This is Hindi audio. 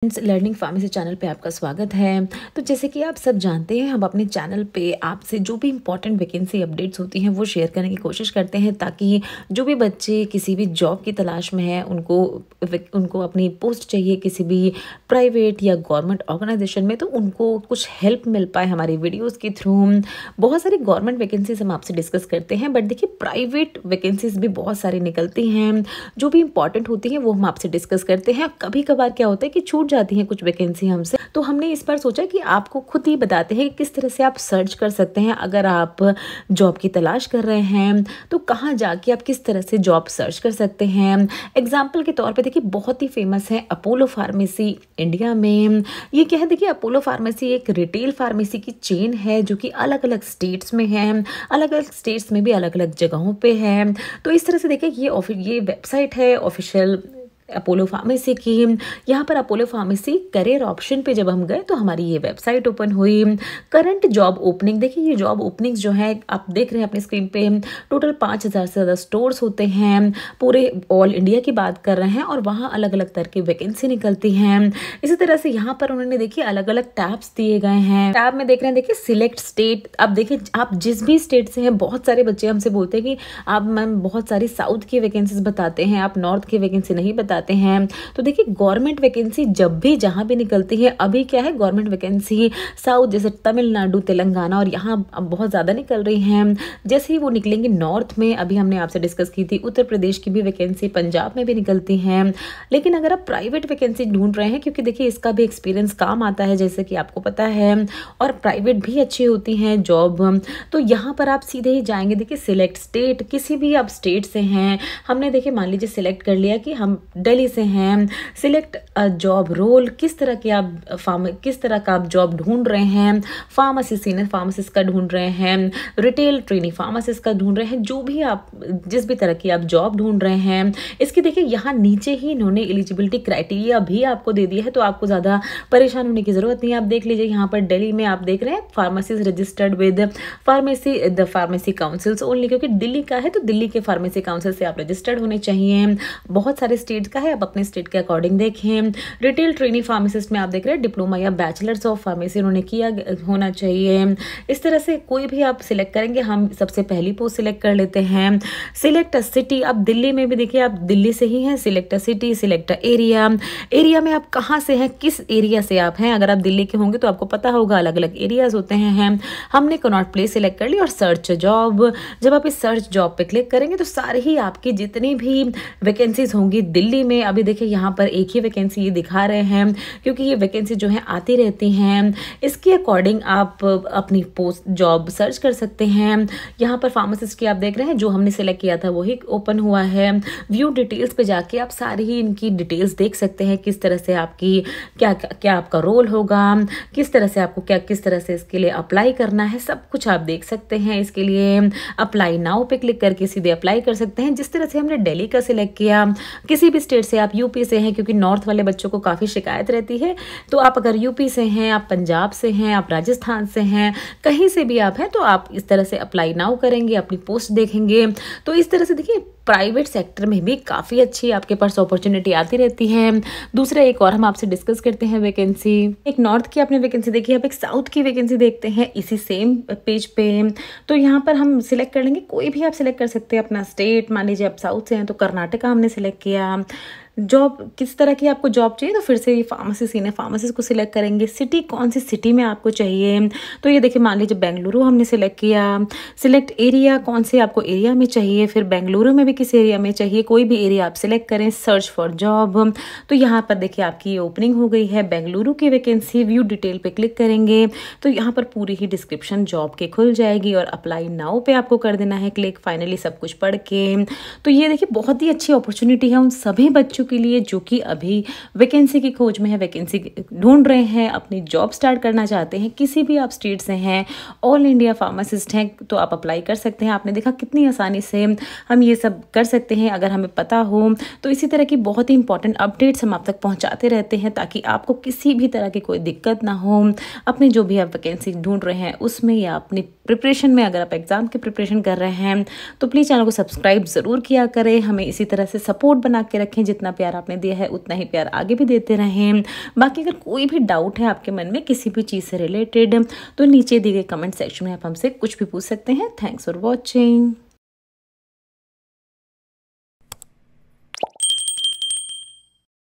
लर्निंग फार्मेसी चैनल पे आपका स्वागत है। तो जैसे कि आप सब जानते हैं, हम अपने चैनल पे आपसे जो भी इम्पोर्टेंट वैकेंसी अपडेट्स होती हैं वो शेयर करने की कोशिश करते हैं, ताकि जो भी बच्चे किसी भी जॉब की तलाश में हैं उनको अपनी पोस्ट चाहिए किसी भी प्राइवेट या गवर्नमेंट ऑर्गेनाइजेशन में, तो उनको कुछ हेल्प मिल पाए हमारी वीडियोज़ के थ्रू। बहुत सारी गवर्नमेंट वैकेंसीज हम आपसे डिस्कस करते हैं, बट देखिए प्राइवेट वैकेंसीज भी बहुत सारी निकलती हैं जो भी इंपॉर्टेंट होती हैं वो हम आपसे डिस्कस करते हैं। कभी कभार क्या होता है कि छूट जाती हैं कुछ वैकेंसी हमसे, तो हमने इस बार सोचा कि आपको खुद ही बताते हैं कि किस तरह से आप सर्च कर सकते हैं। अगर आप जॉब की तलाश कर रहे हैं तो कहाँ जाके आप किस तरह से जॉब सर्च कर सकते हैं। एग्जाम्पल के तौर पे देखिए बहुत ही फेमस है अपोलो फार्मेसी इंडिया में। ये क्या है, देखिए अपोलो फार्मेसी एक रिटेल फार्मेसी की चेन है जो कि अलग अलग स्टेट्स में है, अलग अलग स्टेट्स में भी अलग अलग जगहों पे है। तो इस तरह से देखिए ये वेबसाइट है ऑफिशियल अपोलो फार्मेसी की। यहाँ पर अपोलो फार्मेसी करियर ऑप्शन पे जब हम गए तो हमारी ये वेबसाइट ओपन हुई। करंट जॉब ओपनिंग, देखिए ये जॉब ओपनिंग्स जो है आप देख रहे हैं अपनी स्क्रीन पे, टोटल 5000 से ज़्यादा स्टोर्स होते हैं, पूरे ऑल इंडिया की बात कर रहे हैं, और वहाँ अलग अलग तरह की वैकेंसी निकलती हैं। इसी तरह से यहाँ पर उन्होंने देखिए अलग अलग टैब्स दिए गए हैं। टैब में देख रहे हैं देखिए सिलेक्ट स्टेट। अब देखिए आप जिस भी स्टेट से हैं, बहुत सारे बच्चे हमसे बोलते हैं कि आप मैम बहुत सारी साउथ की वैकेंसीज बताते हैं, आप नॉर्थ की वैकेंसी नहीं बताते हैं। तो देखिए गवर्नमेंट वैकेंसी जब भी जहां भी निकलती है, अभी क्या है गवर्नमेंट वैकेंसी साउथ जैसे तमिलनाडु, तेलंगाना और यहाँ अब बहुत ज़्यादा निकल रही हैं। जैसे ही वो निकलेंगी नॉर्थ में, अभी हमने आपसे डिस्कस की थी उत्तर प्रदेश की भी वैकेंसी, पंजाब में भी निकलती हैं। लेकिन अगर आप प्राइवेट वैकेंसी ढूंढ रहे हैं, क्योंकि देखिए इसका भी एक्सपीरियंस काम आता है जैसे कि आपको पता है, और प्राइवेट भी अच्छी होती हैं जॉब, तो यहाँ पर आप सीधे ही जाएंगे। देखिए सिलेक्ट स्टेट, किसी भी आप स्टेट से हैं, हमने देखिए मान लीजिए सिलेक्ट कर लिया कि हम दिल्ली से हैं। सिलेक्ट जॉब रोल, किस तरह का आप जॉब ढूंढ रहे हैं, फार्मेसी सीनियर फार्मासिस्ट का ढूंढ रहे हैं, रिटेल ट्रेनी फार्मासिस्ट का ढूंढ रहे हैं, जो भी आप जिस भी तरह की आप जॉब ढूंढ रहे हैं। इसकी देखिए यहाँ नीचे ही इन्होंने एलिजिबिलिटी क्राइटेरिया भी आपको दे दिया है, तो आपको ज़्यादा परेशान होने की जरूरत नहीं है। आप देख लीजिए यहाँ पर दिल्ली में आप देख रहे हैं pharmacist registered with pharmacy councils only, क्योंकि दिल्ली का है तो दिल्ली के फार्मेसी काउंसिल से आप रजिस्टर्ड होने चाहिए। बहुत सारे स्टेट का है, आप अपने स्टेट के अकॉर्डिंग देखें। रिटेल ट्रेनी फार्मासिस्ट में आप देख रहे हैं डिप्लोमा या बैचलर्स ऑफ फार्मेसी उन्होंने किया होना चाहिए। इस तरह से कोई भी आप सिलेक्ट करेंगे, हम सबसे पहली पोस्ट सिलेक्ट कर लेते हैं। सिलेक्ट अ सिटी, अब दिल्ली में भी देखिए आप दिल्ली से ही हैं, select a city, select a area. Area में आप कहाँ से हैं, किस एरिया से आप हैं। अगर आप दिल्ली के होंगे तो आपको पता होगा अलग अलग एरियाज होते हैं। हमने कनॉट प्लेस सिलेक्ट कर ली, और सर्च जॉब, जब आप इस सर्च जॉब पे क्लिक करेंगे तो सारी ही आपकी जितनी भी वैकेंसीज होंगी दिल्ली में, अभी देखिए यहाँ पर एक ही वैकेंसी ये दिखा रहे हैं, क्योंकि ये वैकेंसी जो है आती रहती हैं। इसके अकॉर्डिंग आप अपनी पोस्ट जॉब सर्च कर सकते हैं। यहाँ पर फार्मासिस्ट की आप देख रहे हैं, जो हमने सेलेक्ट किया था वही ओपन हुआ है। व्यू डिटेल्स पे जाके आप सारी ही इनकी डिटेल्स देख सकते हैं, किस तरह से आपकी क्या आपका रोल होगा, किस तरह से आपको किस तरह से इसके लिए अप्लाई करना है, सब कुछ आप देख सकते हैं। इसके लिए अप्लाई नाउ पे क्लिक करके सीधे अप्लाई कर सकते हैं। जिस तरह से हमने दिल्ली का सिलेक्ट किया, किसी भी स्टेट से, आप यूपी से हैं, क्योंकि नॉर्थ वाले बच्चों को काफ़ी शिकायत रहती है, तो आप अगर यूपी से हैं, आप पंजाब से हैं, आप राजस्थान से हैं, कहीं से भी आप हैं, तो आप इस तरह से अप्लाई नाउ करेंगे, अपनी पोस्ट देखेंगे। तो इस तरह से देखिए प्राइवेट सेक्टर में भी काफ़ी अच्छी आपके पास अपॉर्चुनिटी आती रहती है। दूसरा एक और हम आपसे डिस्कस करते हैं वैकेंसी। एक नॉर्थ की आपने वैकेंसी देखी, अब एक साउथ की वैकेंसी देखते हैं इसी सेम पेज पे। तो यहाँ पर हम सिलेक्ट कर लेंगे, कोई भी आप सिलेक्ट कर सकते हैं अपना स्टेट। मान लीजिए आप साउथ से हैं तो कर्नाटका हमने सिलेक्ट किया। जॉब किस तरह की आपको जॉब चाहिए, तो फिर से ये फार्मेसी सीनियर फार्मासिस्ट को सिलेक्ट करेंगे। सिटी कौन सी सिटी में आपको चाहिए, तो ये देखिए मान लीजिए बेंगलुरु हमने सिलेक्ट किया। सिलेक्ट एरिया, कौन से आपको एरिया में चाहिए, फिर बेंगलुरु में भी किस एरिया में चाहिए, कोई भी एरिया आप सिलेक्ट करें। सर्च फॉर जॉब, तो यहाँ पर देखिए आपकी ओपनिंग हो गई है बेंगलुरु की वैकेंसी। व्यू डिटेल पे क्लिक करेंगे तो यहाँ पर पूरी ही डिस्क्रिप्शन जॉब के खुल जाएगी, और अप्लाई नाउ पे आपको कर देना है क्लिक, फाइनली सब कुछ पढ़ के। तो ये देखिए बहुत ही अच्छी अपॉर्चुनिटी है उन सभी बच्चों के लिए जो कि अभी वैकेंसी की खोज में है, वैकेंसी ढूंढ रहे हैं, अपनी जॉब स्टार्ट करना चाहते हैं। किसी भी आप स्टेट से हैं, ऑल इंडिया फार्मासिस्ट हैं, तो आप अप्लाई कर सकते हैं। आपने देखा कितनी आसानी से हम ये सब कर सकते हैं अगर हमें पता हो। तो इसी तरह की बहुत ही इंपॉर्टेंट अपडेट्स हम आप तक पहुंचाते रहते हैं, ताकि आपको किसी भी तरह की कोई दिक्कत ना हो अपने जो भी आप वैकेंसी ढूंढ रहे हैं उसमें, या अपनी प्रिपरेशन में। अगर आप एग्जाम की प्रिपरेशन कर रहे हैं तो प्लीज़ चैनल को सब्सक्राइब ज़रूर किया करें, हमें इसी तरह से सपोर्ट बना के रखें जितना जितना प्यार आपने दिया है उतना ही प्यार आगे भी देते रहें। बाकी अगर कोई भी डाउट है आपके मन में किसी भी चीज़ से रिलेटेड तो नीचे दिए गए कमेंट सेक्शन में आप हमसे कुछ भी पूछ सकते हैं। Thanks for watching.